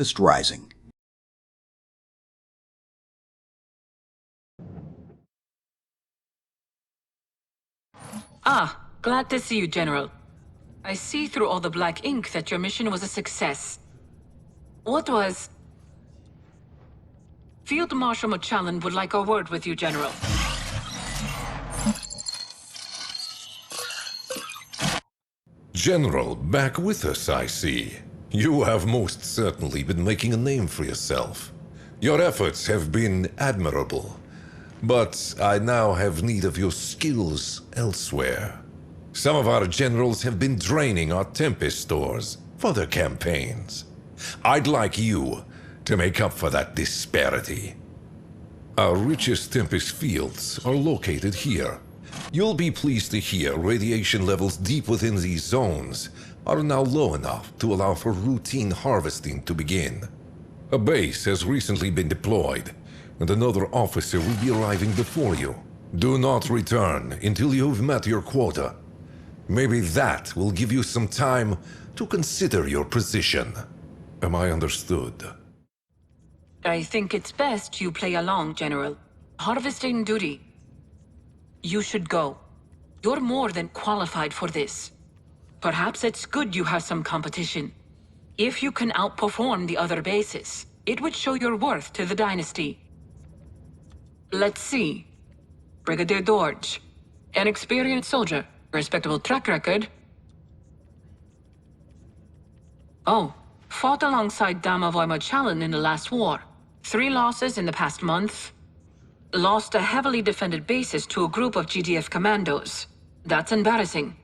Tempest Rising. Ah, glad to see you, General. I see through all the black ink that your mission was a success. What was... Field Marshal Machallan would like a word with you, General. General, back with us, I see. You have most certainly been making a name for yourself. Your efforts have been admirable. But I now have need of your skills elsewhere. Some of our generals have been draining our Tempest stores for their campaigns. I'd like you to make up for that disparity. Our richest Tempest fields are located here. You'll be pleased to hear radiation levels deep within these zones are now low enough to allow for routine harvesting to begin. A base has recently been deployed, and another officer will be arriving before you. Do not return until you've met your quota. Maybe that will give you some time to consider your position. Am I understood? I think it's best you play along, General. Harvesting duty. You should go. You're more than qualified for this. Perhaps it's good you have some competition. If you can outperform the other bases, it would show your worth to the Dynasty. Let's see. Brigadier Dorge. An experienced soldier. Respectable track record. Oh, fought alongside Damavoy Machallan in the last war. 3 losses in the past month. Lost a heavily defended basis to a group of GDF commandos. That's embarrassing.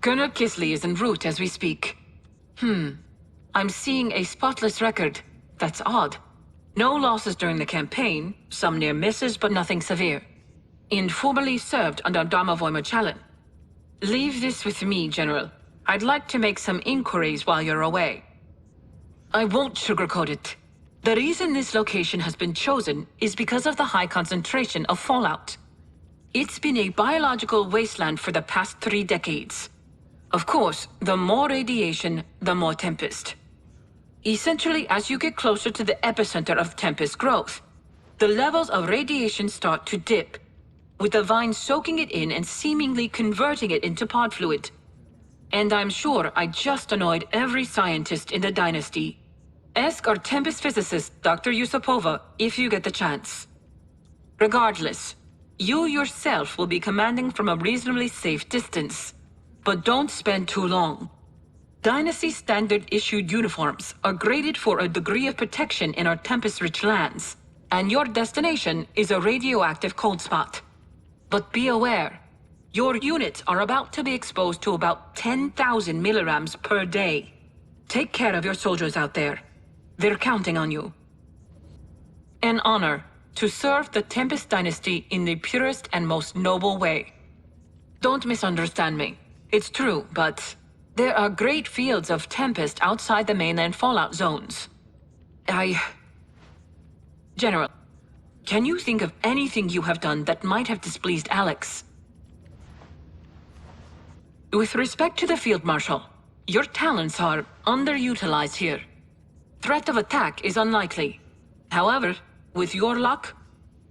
Colonel Kisley is en route as we speak. I'm seeing a spotless record. That's odd. No losses during the campaign, some near misses but nothing severe. And formerly served under Damavoy Machallan. Leave this with me, General. I'd like to make some inquiries while you're away. I won't sugarcoat it. The reason this location has been chosen is because of the high concentration of fallout. It's been a biological wasteland for the past 3 decades. Of course, the more radiation, the more Tempest. Essentially, as you get closer to the epicenter of Tempest growth, the levels of radiation start to dip, with the vine soaking it in and seemingly converting it into pod fluid. And I'm sure I just annoyed every scientist in the Dynasty. Ask our Tempest physicist, Dr. Yusupova, if you get the chance. Regardless, you yourself will be commanding from a reasonably safe distance. But don't spend too long. Dynasty standard-issued uniforms are graded for a degree of protection in our Tempest-rich lands, and your destination is a radioactive cold spot. But be aware, your units are about to be exposed to about 10,000 milligrams per day. Take care of your soldiers out there. They're counting on you. An honor to serve the Tempest Dynasty in the purest and most noble way. Don't misunderstand me. It's true, but there are great fields of Tempest outside the mainland fallout zones. General, can you think of anything you have done that might have displeased Alex? With respect to the Field Marshal, your talents are underutilized here. Threat of attack is unlikely. However, with your luck,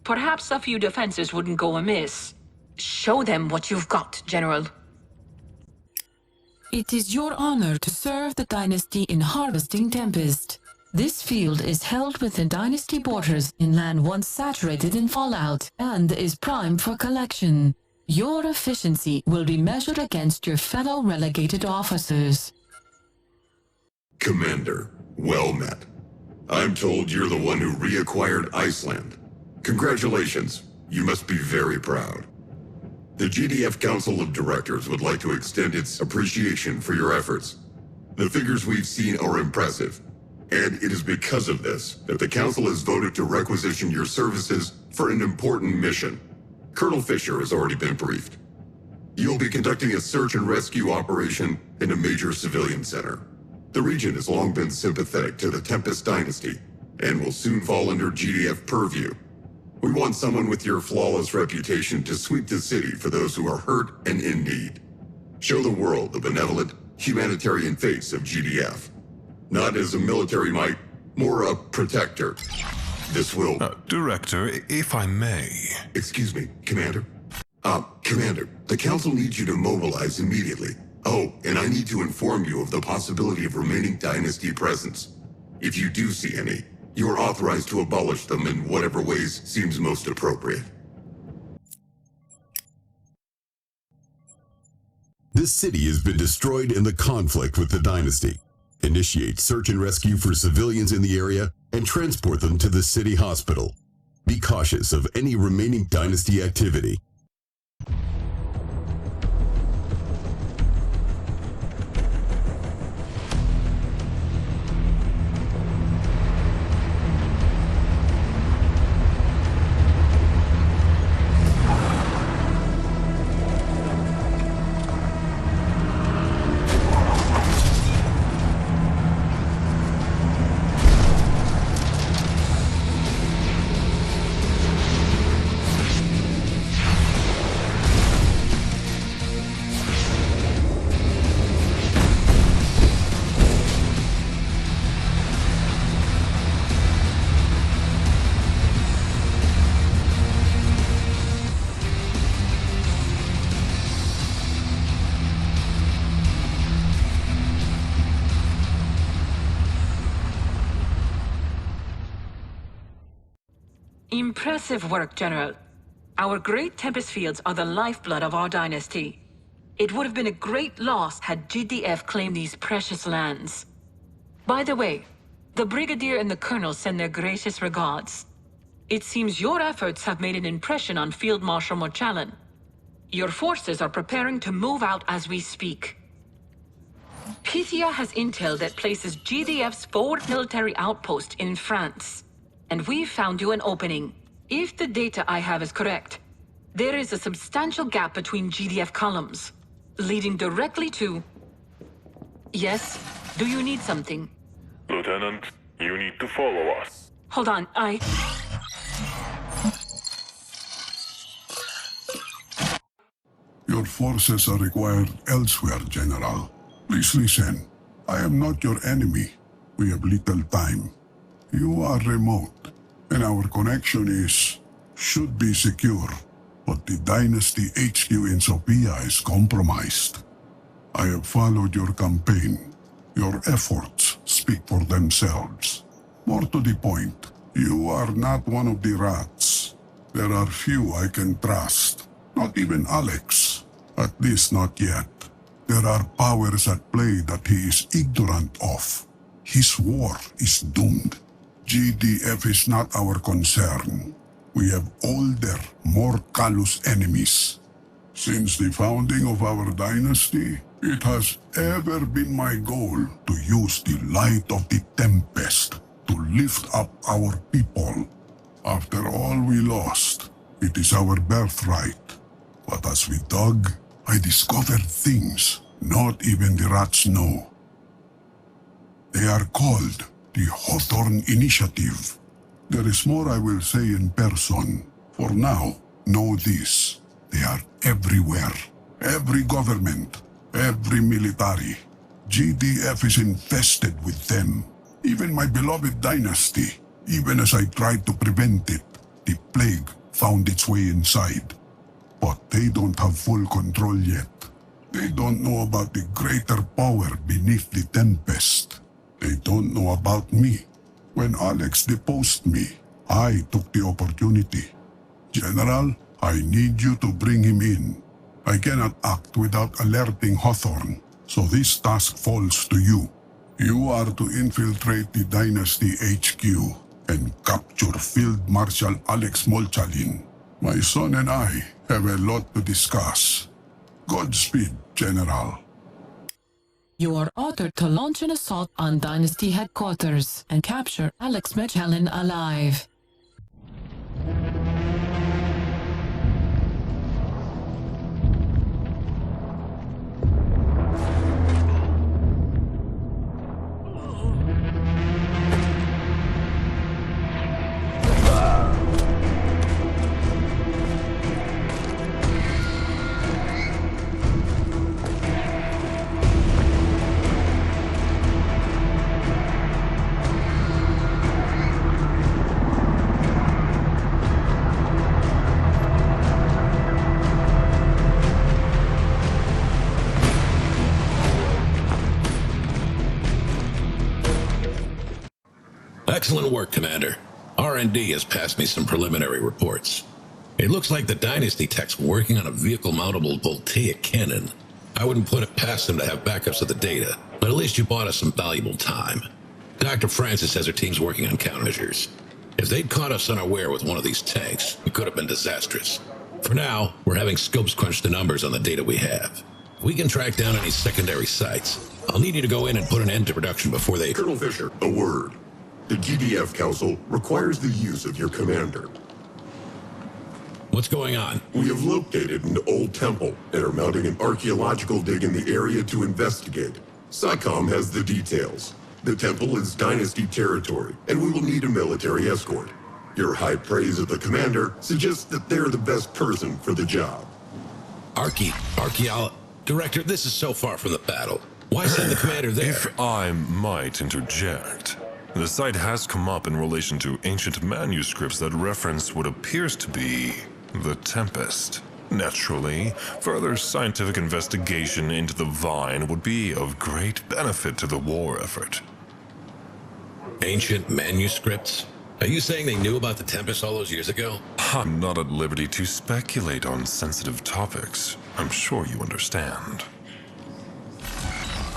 perhaps a few defenses wouldn't go amiss. Show them what you've got, General. It is your honor to serve the Dynasty in harvesting Tempest. This field is held within Dynasty borders in land once saturated in fallout and is primed for collection. Your efficiency will be measured against your fellow relegated officers. Commander, well met. I'm told you're the one who reacquired Iceland. Congratulations. You must be very proud. The GDF Council of Directors would like to extend its appreciation for your efforts. The figures we've seen are impressive, and it is because of this that the Council has voted to requisition your services for an important mission. Colonel Fisher has already been briefed. You'll be conducting a search and rescue operation in a major civilian center. The region has long been sympathetic to the Tempest Dynasty, and will soon fall under GDF purview. We want someone with your flawless reputation to sweep the city for those who are hurt and in need. Show the world the benevolent, humanitarian face of GDF. Not as a military might, more a protector. This will... Director, if I may... Excuse me, Commander? Commander, the Council needs you to mobilize immediately. Oh, and I need to inform you of the possibility of remaining Dynasty presence. If you do see any, you are authorized to abolish them in whatever ways seems most appropriate. This city has been destroyed in the conflict with the Dynasty. Initiate search and rescue for civilians in the area and transport them to the city hospital. Be cautious of any remaining Dynasty activity. Impressive work, General. Our great Tempest fields are the lifeblood of our dynasty. It would have been a great loss had GDF claimed these precious lands. By the way, the Brigadier and the Colonel send their gracious regards. It seems your efforts have made an impression on Field Marshal Mochalan. Your forces are preparing to move out as we speak. Pythia has intel that places GDF's forward military outpost in France. And we've found you an opening. If the data I have is correct, there is a substantial gap between GDF columns, leading directly to... Yes? Do you need something? Lieutenant, you need to follow us. Hold on, Your forces are required elsewhere, General. Please listen. I am not your enemy. We have little time. You are remote, and our connection should be secure. But the Dynasty HQ in Sophia is compromised. I have followed your campaign. Your efforts speak for themselves. More to the point, you are not one of the rats. There are few I can trust. Not even Alex. At least not yet. There are powers at play that he is ignorant of. His war is doomed. GDF is not our concern. We have older, more callous enemies. Since the founding of our dynasty, it has ever been my goal to use the light of the Tempest to lift up our people. After all we lost, it is our birthright. But as we dug, I discovered things not even the rats know. They are called the Hawthorne Initiative. There is more I will say in person. For now, know this. They are everywhere. Every government, every military. GDF is infested with them. Even my beloved dynasty. Even as I tried to prevent it, the plague found its way inside. But they don't have full control yet. They don't know about the greater power beneath the Tempest. They don't know about me. When Alex deposed me, I took the opportunity. General, I need you to bring him in. I cannot act without alerting Hawthorne, so this task falls to you. You are to infiltrate the Dynasty HQ and capture Field Marshal Alex Molchalin. My son and I have a lot to discuss. Godspeed, General. You are ordered to launch an assault on Dynasty headquarters and capture Alex Molchalin alive. Excellent work, Commander. R&D has passed me some preliminary reports. It looks like the Dynasty tech's working on a vehicle-mountable voltaic cannon. I wouldn't put it past them to have backups of the data, but at least you bought us some valuable time. Dr. Francis says her team's working on countermeasures. If they'd caught us unaware with one of these tanks, it could have been disastrous. For now, we're having scopes crunch the numbers on the data we have. If we can track down any secondary sites, I'll need you to go in and put an end to production before they... Colonel Fisher, a word. The GDF Council requires the use of your commander. What's going on? We have located an old temple and are mounting an archaeological dig in the area to investigate. SciComm has the details. The temple is Dynasty territory, and we will need a military escort. Your high praise of the commander suggests that they're the best person for the job. Director, this is so far from the battle. Why send the commander there? If I might interject, the site has come up in relation to ancient manuscripts that reference what appears to be the Tempest. Naturally, further scientific investigation into the Vine would be of great benefit to the war effort. Ancient manuscripts? Are you saying they knew about the Tempest all those years ago? I'm not at liberty to speculate on sensitive topics. I'm sure you understand.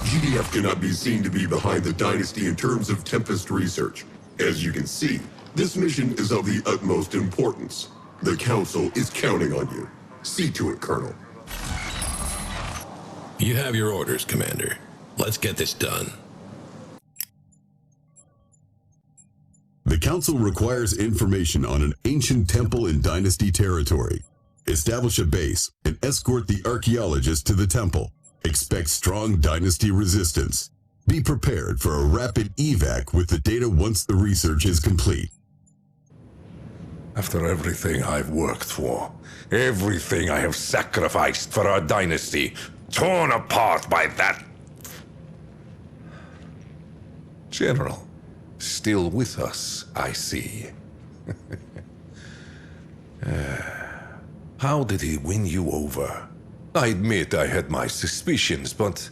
GDF cannot be seen to be behind the Dynasty in terms of Tempest research. As you can see, this mission is of the utmost importance. The Council is counting on you. See to it, Colonel. You have your orders, Commander. Let's get this done. The Council requires information on an ancient temple in Dynasty territory. Establish a base and escort the archaeologists to the temple. Expect strong Dynasty resistance. Be prepared for a rapid evac with the data once the research is complete. After everything I've worked for, everything I have sacrificed for our dynasty, torn apart by that... General, still with us, I see. How did he win you over? I admit I had my suspicions, but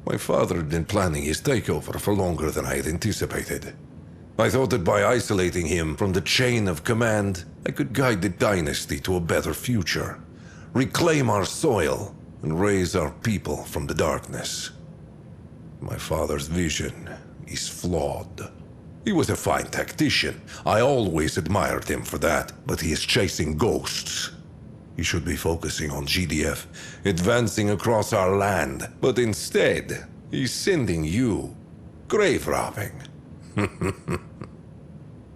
my father had been planning his takeover for longer than I had anticipated. I thought that by isolating him from the chain of command, I could guide the dynasty to a better future, reclaim our soil, and raise our people from the darkness. My father's vision is flawed. He was a fine tactician. I always admired him for that, but he is chasing ghosts. He should be focusing on GDF, advancing across our land, but instead, he's sending you grave robbing.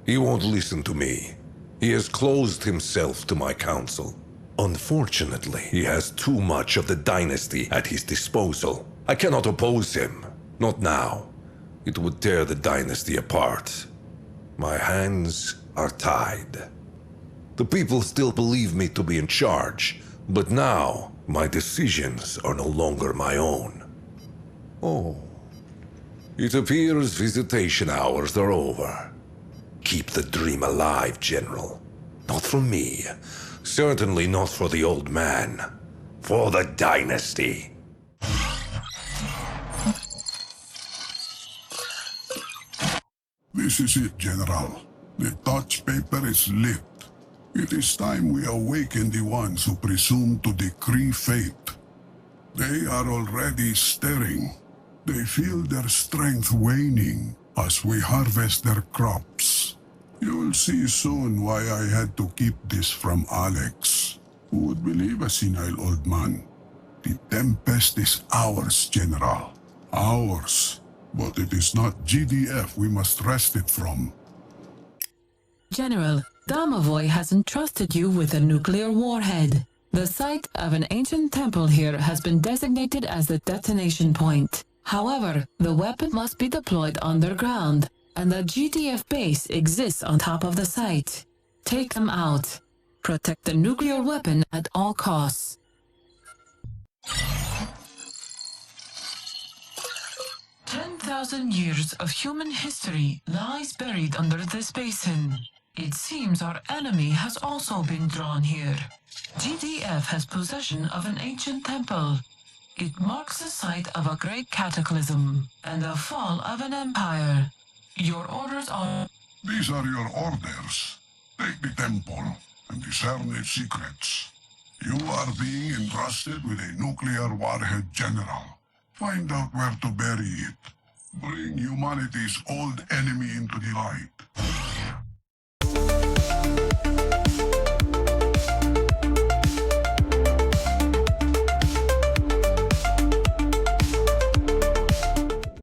He won't listen to me. He has closed himself to my council. Unfortunately, he has too much of the dynasty at his disposal. I cannot oppose him. Not now. It would tear the dynasty apart. My hands are tied. The people still believe me to be in charge, but now my decisions are no longer my own. Oh. It appears visitation hours are over. Keep the dream alive, General. Not for me. Certainly not for the old man. For the dynasty. This is it, General. The touch paper is lit. It is time we awaken the ones who presume to decree fate. They are already stirring. They feel their strength waning as we harvest their crops. You will see soon why I had to keep this from Alex. Who would believe a senile old man? The Tempest is ours, General. Ours. But it is not GDF we must wrest it from. General, Domovoy has entrusted you with a nuclear warhead. The site of an ancient temple here has been designated as the detonation point. However, the weapon must be deployed underground, and the GDF base exists on top of the site. Take them out. Protect the nuclear weapon at all costs. 10,000 years of human history lies buried under this basin. It seems our enemy has also been drawn here. GDF has possession of an ancient temple. It marks the site of a great cataclysm and the fall of an empire. Your orders are... These are your orders. Take the temple and discern its secrets. You are being entrusted with a nuclear warhead, General. Find out where to bury it. Bring humanity's old enemy into the light.